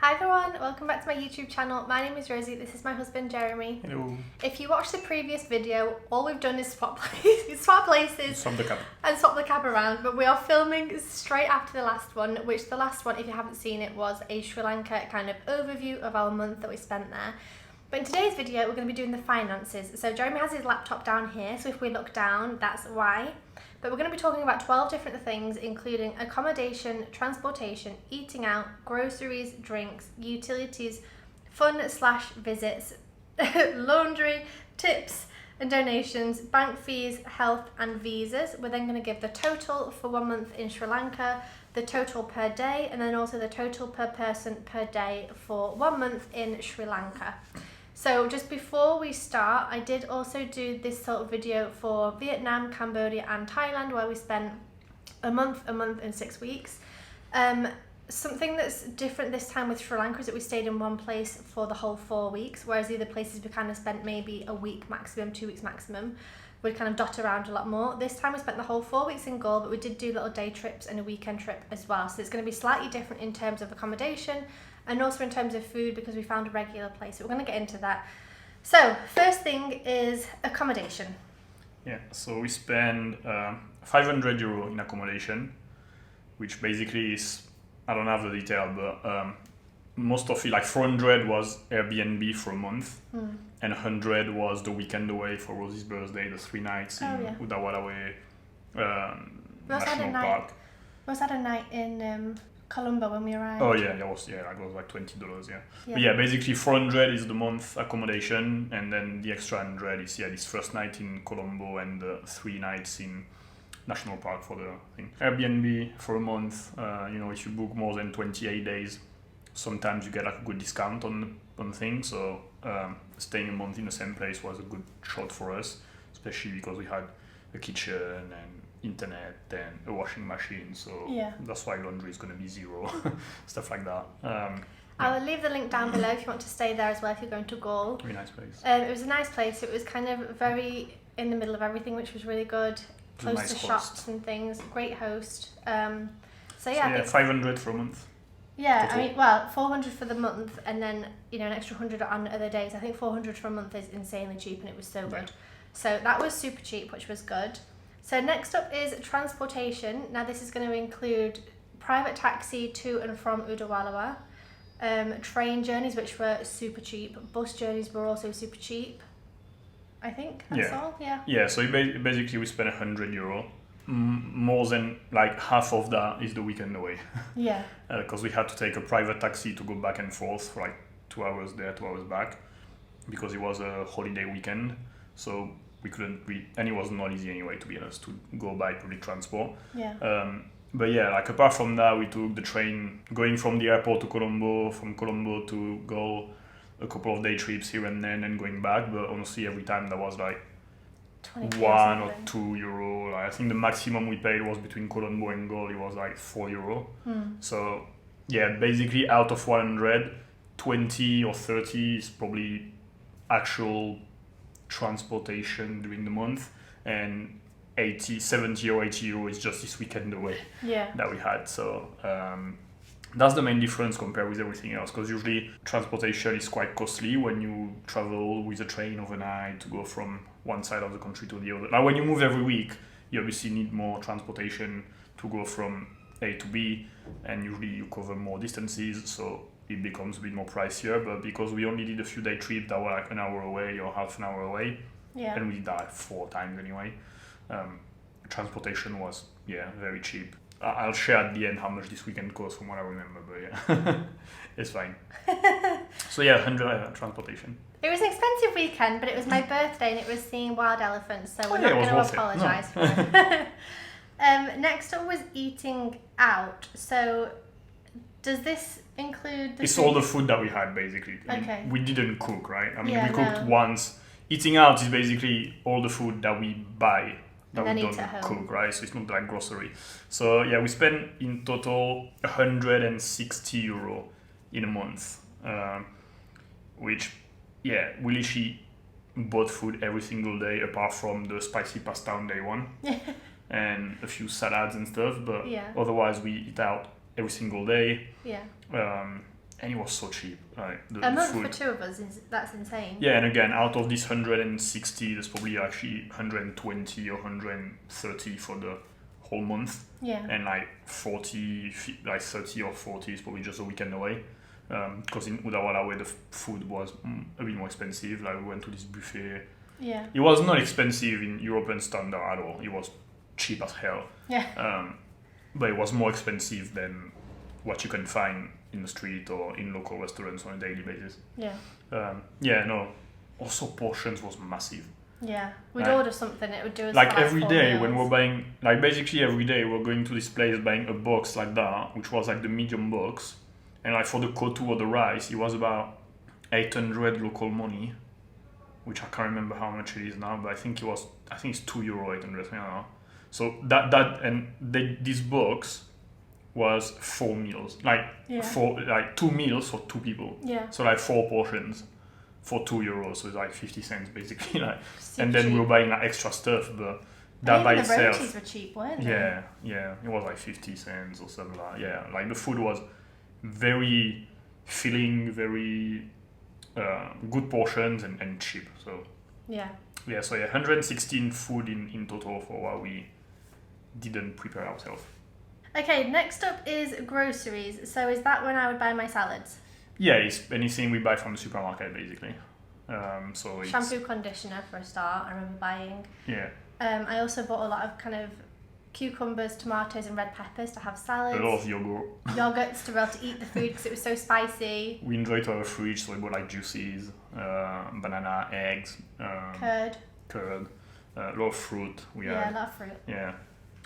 Hi everyone, welcome back to my YouTube channel. My name is Rosie, this is my husband Jeremy. Hello. If you watched the previous video, all we've done is swap places Swap the cab. and swap the cab around, but we are filming straight after the last one, which the last one, if you haven't seen it, was a Sri Lanka kind of overview of our month that we spent there. But in today's video, we're going to be doing the finances. So Jeremy has his laptop down here, so if we look down, that's why. But we're going to be talking about 12 different things, including accommodation, transportation, eating out, groceries, drinks, utilities, fun/visits, laundry, tips and donations, bank fees, health and visas. We're then going to give the total for 1 month in Sri Lanka, the total per day, and then also the total per person per day for 1 month in Sri Lanka. So just before we start, I did also do this sort of video for Vietnam, Cambodia and Thailand, where we spent a month and 6 weeks. Something that's different this time with Sri Lanka is that we stayed in one place for the whole 4 weeks, whereas the other places we kind of spent maybe a week maximum, 2 weeks maximum. We'd kind of dot around a lot more. This time we spent the whole 4 weeks in Galle, but we did do little day trips and a weekend trip as well. So it's going to be slightly different in terms of accommodation and also in terms of food because we found a regular place. So we're going to get into that. So first thing is accommodation. Yeah, so we spend €500 in accommodation, which basically is, I don't have the detail, but most of it, like 400 was Airbnb for a month, and 100 was the weekend away for Rosie's birthday, the 3 nights in Udawalawe National Park. Was that a night in Colombo when we arrived? Oh yeah, that was like $20, yeah. But yeah, basically 400 is the month accommodation, and then the extra 100 is this first night in Colombo and the 3 nights in National Park for the thing. Airbnb for a month, if you book more than 28 days, sometimes you get like a good discount on things. So staying a month in the same place was a good shot for us, especially because we had a kitchen and internet and a washing machine, so that's why laundry is going to be zero. Stuff like that. I'll leave the link down below if you want to stay there as well if you're going to Galle. Very nice place. It was a nice place. It was kind of very in the middle of everything, which was really good. Close nice to host. Shops and things. Great host. So 500 for a month. Yeah, total. I mean, well, 400 for the month, and then an extra 100 on other days. I think 400 for a month is insanely cheap, and it was so good. So that was super cheap, which was good. So next up is transportation. Now this is going to include private taxi to and from Udawalawa, train journeys which were super cheap, bus journeys were also super cheap. I think that's all. Yeah, so basically we spent €100. More than like half of that is the weekend away. Yeah. Because we had to take a private taxi to go back and forth for like 2 hours there, 2 hours back, because it was a holiday weekend. So we couldn't and it was not easy anyway, to be honest, to go by public transport. Yeah. But yeah, like apart from that, we took the train going from the airport to Colombo, from Colombo to Galle, a couple of day trips here and then, and going back. But honestly, every time that was like €1 or €2. Like, I think the maximum we paid was between Colombo and Galle. It was like €4. So yeah, basically out of 100, 20 or 30 is probably actual transportation during the month, and 70 or €80 is just this weekend away that we had. So that's the main difference compared with everything else, because usually transportation is quite costly when you travel with a train overnight to go from one side of the country to the other. Now when you move every week, you obviously need more transportation to go from A to B, and usually you cover more distances, so it becomes a bit more pricier. But because we only did a few day trips that were like an hour away or half an hour away, and we did that 4 times anyway, transportation was very cheap. I'll share at the end how much this weekend cost from what I remember, but it's fine. So 100 transportation. It was an expensive weekend, but it was my birthday and it was seeing wild elephants, so we're not going to apologise for it. Next up was eating out. So does this include it's all the food that we had, basically. I mean, we didn't cook, right? I mean, we cooked once. Eating out is basically all the food that we buy that we don't cook, right? So it's not like grocery. So we spent in total €160 in a month, which we literally bought food every single day apart from the spicy pasta on day 1 and a few salads and stuff, but otherwise we eat out every single day. and it was so cheap. Like the A month food. for two of us, that's insane. Yeah, and again, out of this 160, there's probably actually 120 or 130 for the whole month. Yeah. And like 40, like 30 or 40 is probably just a weekend away. Because in Udawara, where the food was a bit more expensive, like we went to this buffet. Yeah. It was not expensive in European standard at all. It was cheap as hell. Yeah. But it was more expensive than what you can find in the street or in local restaurants on a daily basis. Yeah. No. Also, portions was massive. Yeah. We'd Like- order something, it would do us Like for, like, every 4 day meals. when we're buying, like basically every day we're going to this place buying a box like that, which was like the medium box, and like for the kotu or the rice, it was about 800 local money, which I can't remember how much it is now, but I think it's €2, 800, I don't know. So this box was 4 meals, like Yeah. 2 meals for 2 people. Yeah. So like 4 portions for €2, so it's like 50 cents basically. Like, Super and then cheap. we were buying like extra stuff, but And that by even the rotis itself, were cheap, weren't they? yeah, it was like 50 cents or something like that. Yeah, like the food was very filling, very good portions and cheap. So Yeah. 116 food in total for what we didn't prepare ourselves. Okay, next up is groceries. So is that when I would buy my salads? Yeah, it's anything we buy from the supermarket basically. So it's, Shampoo, conditioner for a start, I remember buying. yeah, I also bought a lot of kind of cucumbers, tomatoes and red peppers to have salads. a lot of yogurt. Yogurts to be able to eat the food because it was so spicy. We enjoy to have a fridge, so we bought like juices, banana, eggs, Curd. curd, a lot of fruit. We Yeah, a had. lot of fruit. Yeah.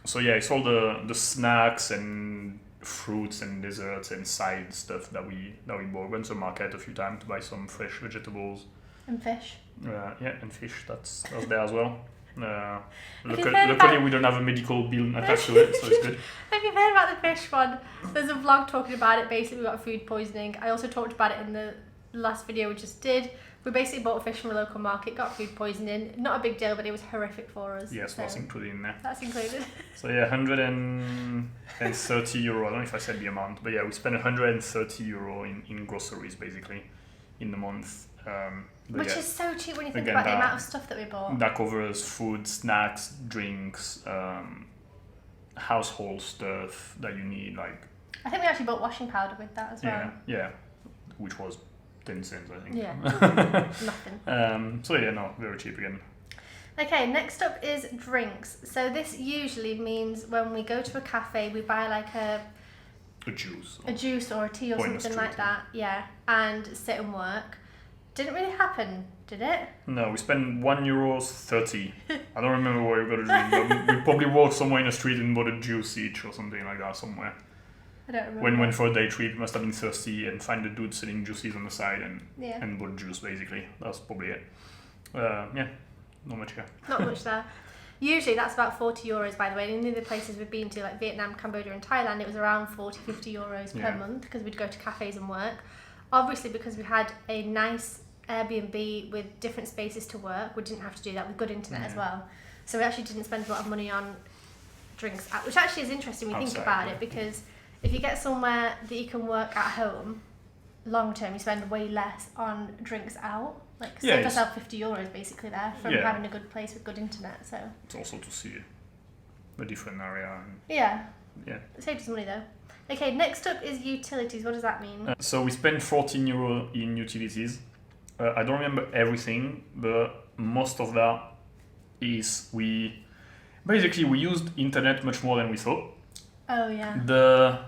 So yeah, it's all the snacks and fruits and desserts and side stuff that we bought. Went to the market a few times to buy some fresh vegetables. And fish. Yeah, and fish. That's there as well. you've heard Luckily, about- we don't have a medical bill attached to it, so it's good. Have you heard about the fish one? There's a vlog talking about it. Basically, we got food poisoning. I also talked about it in the last video we just did. We basically bought fish from a local market, got food poisoning. Not a big deal, but it was horrific for us. Yes, so that's included in there. that's included. So yeah, €130. I don't know if I said the amount, but yeah, we spent €130 in groceries basically in the month. But Which yeah, is so cheap when you think Again, about the that- amount of stuff that we bought. that covers food, snacks, drinks, household stuff that you need, like I think we actually bought washing powder with that as well. yeah, which was 10 cents, I think. Yeah. Nothing. So yeah, no, very cheap again. Okay, next up is drinks. So this usually means when we go to a cafe, we buy like a juice or a tea or Or in the something like street, that. Yeah, and sit and work. Didn't really happen, did it? No, we spent €1.30. I don't remember what we got to drink, but we probably walked somewhere in the street and bought a juice each or something like that somewhere. I don't remember. When we went for a day trip, we must have been thirsty and find the dude selling juices on the side Yeah. and bought juice basically. That's probably it. Yeah, not much here. Not much there. Usually that's about €40, by the way. In the other places we've been to, like Vietnam, Cambodia and Thailand, it was around €40-50 Yeah. per month because we'd go to cafes and work. Obviously, because we had a nice Airbnb with different spaces to work, we didn't have to do that with good internet as Yeah. well. So we actually didn't spend a lot of money on drinks, which actually is interesting when you think Outside, about yeah. it, because if you get somewhere that you can work at home, long term you spend way less on drinks out. Like Yeah, save it's- yourself €50 basically there from Yeah. having a good place with good internet. So It's also to see a different area. And, yeah, yeah. it saved us money though. Okay, next up is utilities. What does that mean? So we spent €14 in utilities. I don't remember everything, but most of that is we used internet much more than we thought. Oh yeah.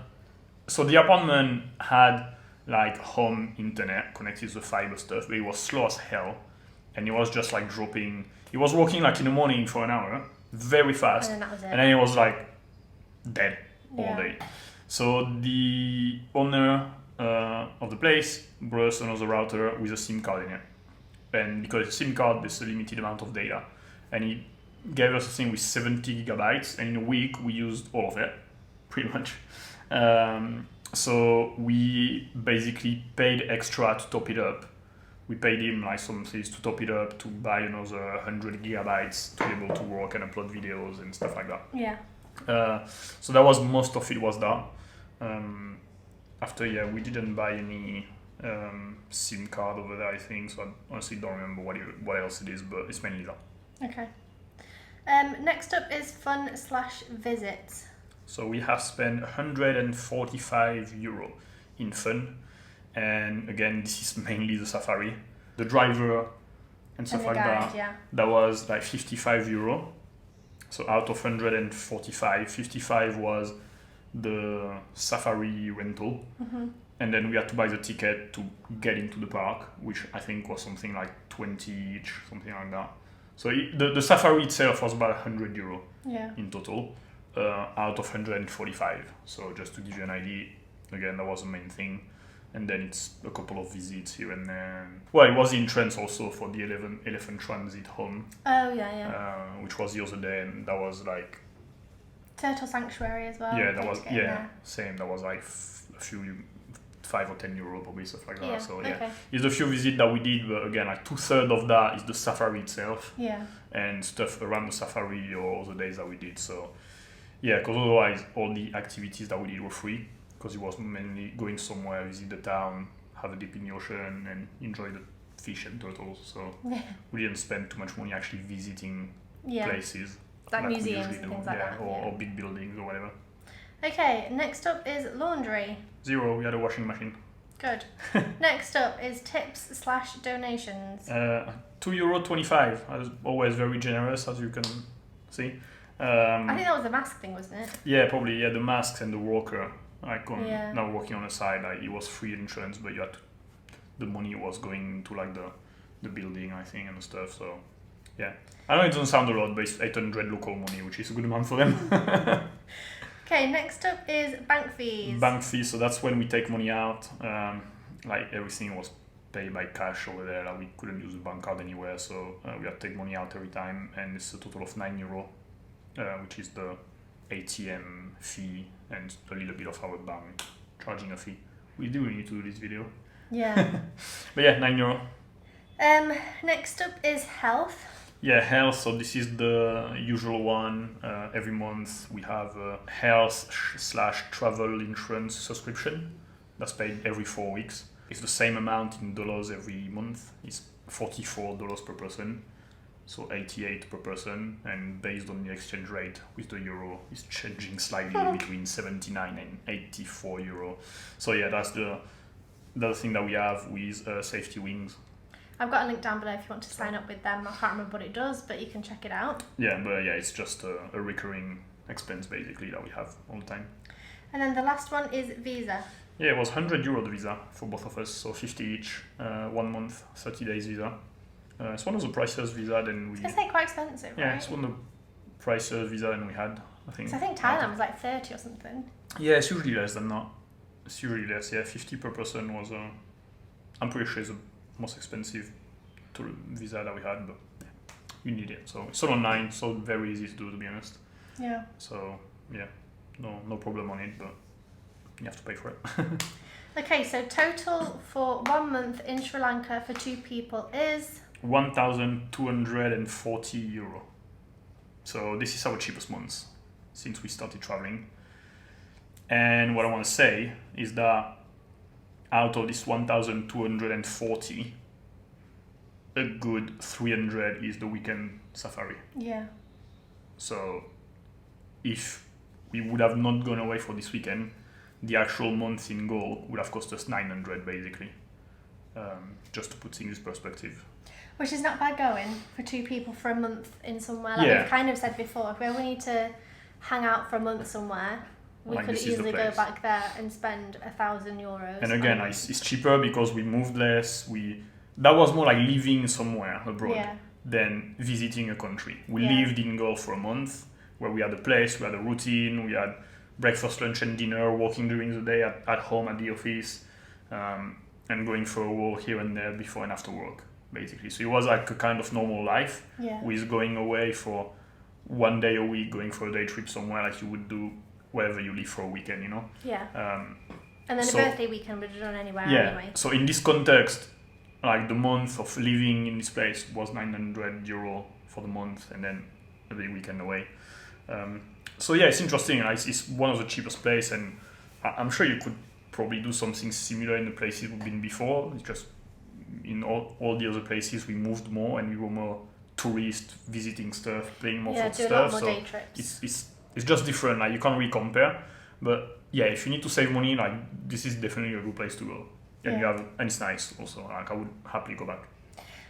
So the apartment had like home internet connected to the fiber stuff, but it was slow as hell, and it was just like dropping. It was working like in the morning for an hour, very fast, And then that was it. and then it was like dead all Yeah. day. So the owner of the place brought us another router with a SIM card in it, and because it's a SIM card, there's a limited amount of data, and he gave us a thing with 70 gigabytes, and in a week we used all of it, pretty much. So we basically paid extra to top it up. We paid him like some fees to top it up to buy another 100 gigabytes to be able to work and upload videos and stuff like that. Yeah. So that was most of it was that. after, yeah, we didn't buy any SIM card over there, I think, so I honestly don't remember what else it is, but it's mainly that. Okay. Next up is fun/visits. So we have spent €145 in fun, and again, this is mainly the safari. The driver and stuff the like guide, that, yeah. that was like €55. So out of 145, 55 was the safari rental. Mm-hmm. And then we had to buy the ticket to get into the park, which I think was something like 20 each, something like that. So the safari itself was about €100 in total, out of 145. So just to give you an idea, again, that was the main thing. And then it's a couple of visits here and there. Well, it was the entrance also for the elephant transit home. Oh, yeah. Which was the other day, and that was like... Turtle sanctuary as well. Yeah, that was, same. That was like a few... €5 or €10 probably, stuff like that. Yeah, So yeah, okay. it's the few visits that we did, but again, like 2/3 of that is the safari itself. Yeah. And stuff around the safari or the days that we did. So yeah, because otherwise all the activities that we did were free, because it was mainly going somewhere, visit the town, have a dip in the ocean, and enjoy the fish and turtles. So we didn't spend too much money actually visiting places like we museums usually and do. things like that. Or big buildings or whatever. Okay, next up is laundry. 0, we had a washing machine. Good. Next up is tips/donations. €2.25. I was always very generous, as you can see. I think that was the mask thing, wasn't it? Yeah, probably. Yeah, the masks and the walker. Now working on the side, like it was free insurance, but you had to, the money was going to like the building, I think, and stuff. So yeah, I know it doesn't sound a lot, but it's 800 local money, which is a good amount for them. Okay, next up is bank fees. Bank fees, so that's when we take money out. Like everything was paid by cash over there. Like we couldn't use the bank card anywhere, so we had to take money out every time, and it's a total of €9, which is the ATM fee and a little bit of our bank charging a fee. We do need to do this video. Yeah. But yeah, €9. Next up is health. Yeah, health. So this is the usual one. Every month we have a health/travel insurance subscription that's paid every 4 weeks. It's the same amount in dollars every month. It's $44 per person, so 88 per person. And based on the exchange rate with the euro, it's changing slightly between 79 and €84. So yeah, that's the thing that we have with safety wings. I've got a link down below if you want to sign up with them. I can't remember what it does, but you can check it out. Yeah, but yeah, it's just a recurring expense basically that we have all the time. And then the last one is Visa. Yeah, it was €100 the visa for both of us, so 50 each, 1 month, 30 days visa. It's one of the priciest visa than we... I was going to say quite expensive, right? Yeah, it's one of the priciest visa than we had, I think. So I think Thailand was like 30 or something. Yeah, it's usually less than that. It's usually less, yeah. 50 per person was, I'm pretty sure it's the most expensive visa that we had, but yeah, you need it. So it's all online, so very easy to do, to be honest. Yeah. So yeah, no problem on it, but you have to pay for it. Okay, so total for 1 month in Sri Lanka for 2 people is €1,240. So this is our cheapest month since we started traveling. And what I want to say is that out of this 1,240, a good 300 is the weekend safari. Yeah. So if we would have not gone away for this weekend, the actual month in Galle would have cost us 900 basically. Just to put things in perspective. Which is not bad going for 2 people for a month in somewhere. Like we've kind of said before, if we ever need to hang out for a month somewhere, we could easily go back there and spend €1,000. And again, it's cheaper because we moved less. That was more like living somewhere abroad than visiting a country. We lived in Galle for a month, where we had a place, we had a routine, we had breakfast, lunch, and dinner, working during the day at home, at the office, and going for a walk here and there before and after work, basically. So it was like a kind of normal life with going away for 1 day a week, going for a day trip somewhere like you would do wherever you live for a weekend, you know? Yeah. And then a birthday weekend would have done anywhere anyway. So in this context, like the month of living in this place was €900 for the month, and then every weekend away. So yeah, it's interesting. It's one of the cheapest places, and I'm sure you could probably do something similar in the places we've been before. It's just in all the other places we moved more and we were more tourist, visiting stuff, paying more for do stuff. a lot more So day trips. it's just different. Like you can't really compare. But yeah, if you need to save money, like this is definitely a good place to go. And and it's nice also. Like I would happily go back.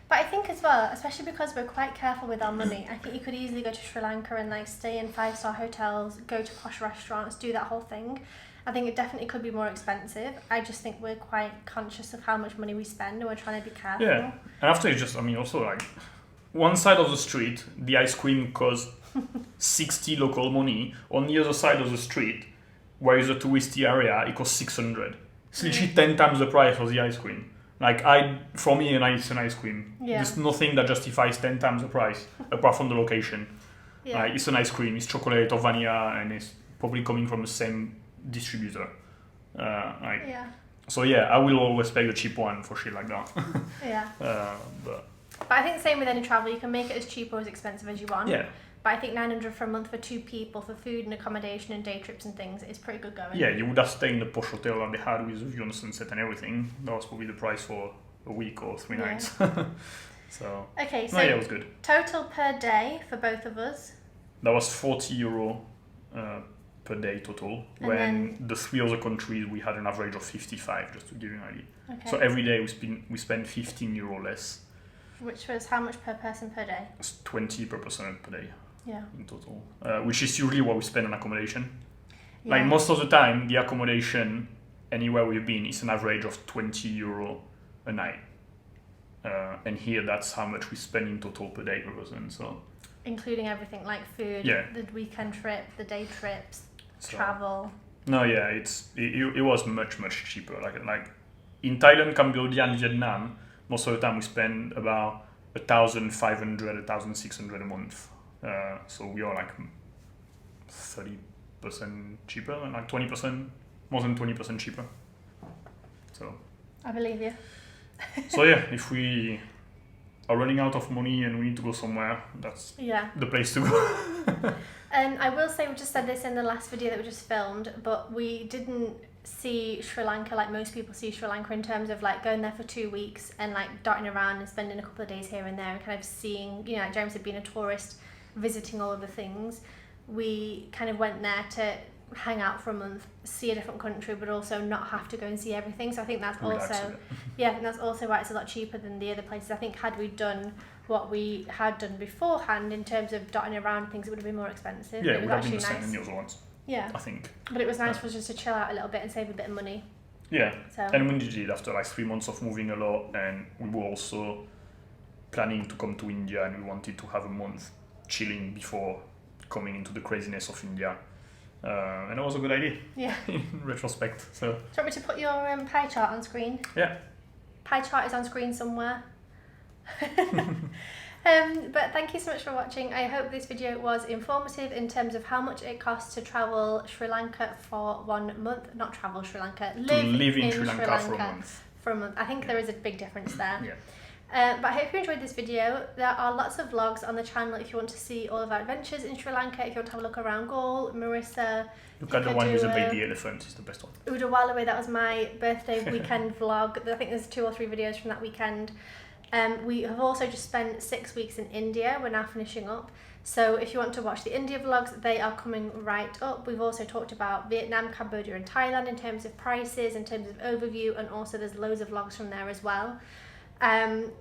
But I think as well, especially because we're quite careful with our money, I think you could easily go to Sri Lanka and like stay in 5-star hotels, go to posh restaurants, do that whole thing. I think it definitely could be more expensive. I just think we're quite conscious of how much money we spend and we're trying to be careful. Yeah, and after it's just, I mean, also like one side of the street, the ice cream costs 60 local money. On the other side of the street, where is a touristy area, it costs 600. It's literally 10 times the price of the ice cream. Like for me, it's an ice cream. Yeah. There's nothing that justifies 10 times the price apart from the location. Yeah. Like it's an ice cream, it's chocolate or vanilla, and it's probably coming from the same distributor. So yeah, I will always pay the cheap one for shit like that. Yeah. But I think the same with any travel, you can make it as cheap or as expensive as you want. yeah. But I think 900 for a month for 2 people for food and accommodation and day trips and things is pretty good going. Yeah, you would have stayed in the posh hotel that they had with a view on the sunset and everything. That was probably the price for a week or 3 nights. So Okay, so yeah, it was good. total per day for both of us. That was 40 euro per day total. And when the 3 other countries we had an average of 55, just to give you an idea. Okay. So every day we spend 15 euro less. Which was how much per person per day? It's 20 per person per day Yeah. in total, which is usually what we spend on accommodation. Yeah. Like most of the time, the accommodation anywhere we've been is an average of 20 euro a night. And here that's how much we spend in total per day per person. So including everything like food, Yeah. the weekend trip, the day trips, So- travel. no, yeah, it was much cheaper. Like in Thailand, Cambodia, and Vietnam, most of the time we spend about 1,500, 1,600 a month. So we are like 30% cheaper, and like 20%, more than 20% cheaper. So I believe you. so yeah, if we are running out of money and we need to go somewhere, that's Yeah. the place to go. I will say, we just said this in the last video that we just filmed, but we didn't see Sri Lanka like most people see Sri Lanka in terms of like going there for 2 weeks and like darting around and spending a couple of days here and there and kind of seeing, you know, like Jeremy said, being a tourist, visiting all of the things. We kind of went there to hang out for a month, see a different country, but also not have to go and see everything. So I think that's Relax a also, bit. yeah, I think that's also why it's a lot cheaper than the other places. I think had we done what we had done beforehand in terms of dotting around things, it would have been more expensive. Yeah, but it it would was have been actually the same nice. in the other ones, Yeah, I think. but it was nice for us just to chill out a little bit and save a bit of money. Yeah, So and we did it after like 3 months of moving a lot, and we were also planning to come to India, and we wanted to have a month chilling before coming into the craziness of India. And it was a good idea yeah. in retrospect. So Do you want me to put your pie chart on screen? yeah, Pie chart is on screen somewhere. But thank you so much for watching. I hope this video was informative in terms of how much it costs to travel Sri Lanka for 1 month. Not travel Sri Lanka, to live in Sri Lanka for a month. For a month. I think there is a big difference there. Yeah. But I hope you enjoyed this video. There are lots of vlogs on the channel if you want to see all of our adventures in Sri Lanka, if you want to have a look around Galle, Marissa. Look at the one with the baby elephant, is the best one. It was a while away. That was my birthday weekend vlog. I think there's 2 or 3 videos from that weekend. We have also just spent 6 weeks in India. We're now finishing up. So if you want to watch the India vlogs, they are coming right up. We've also talked about Vietnam, Cambodia and Thailand in terms of prices, in terms of overview, and also there's loads of vlogs from there as well.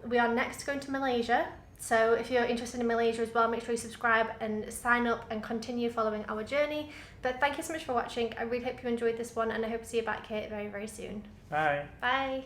We are next going to Malaysia. So if you're interested in Malaysia as well, make sure you subscribe and sign up and continue following our journey. But thank you so much for watching. I really hope you enjoyed this one, and I hope to see you back here very, very soon. Bye. Bye.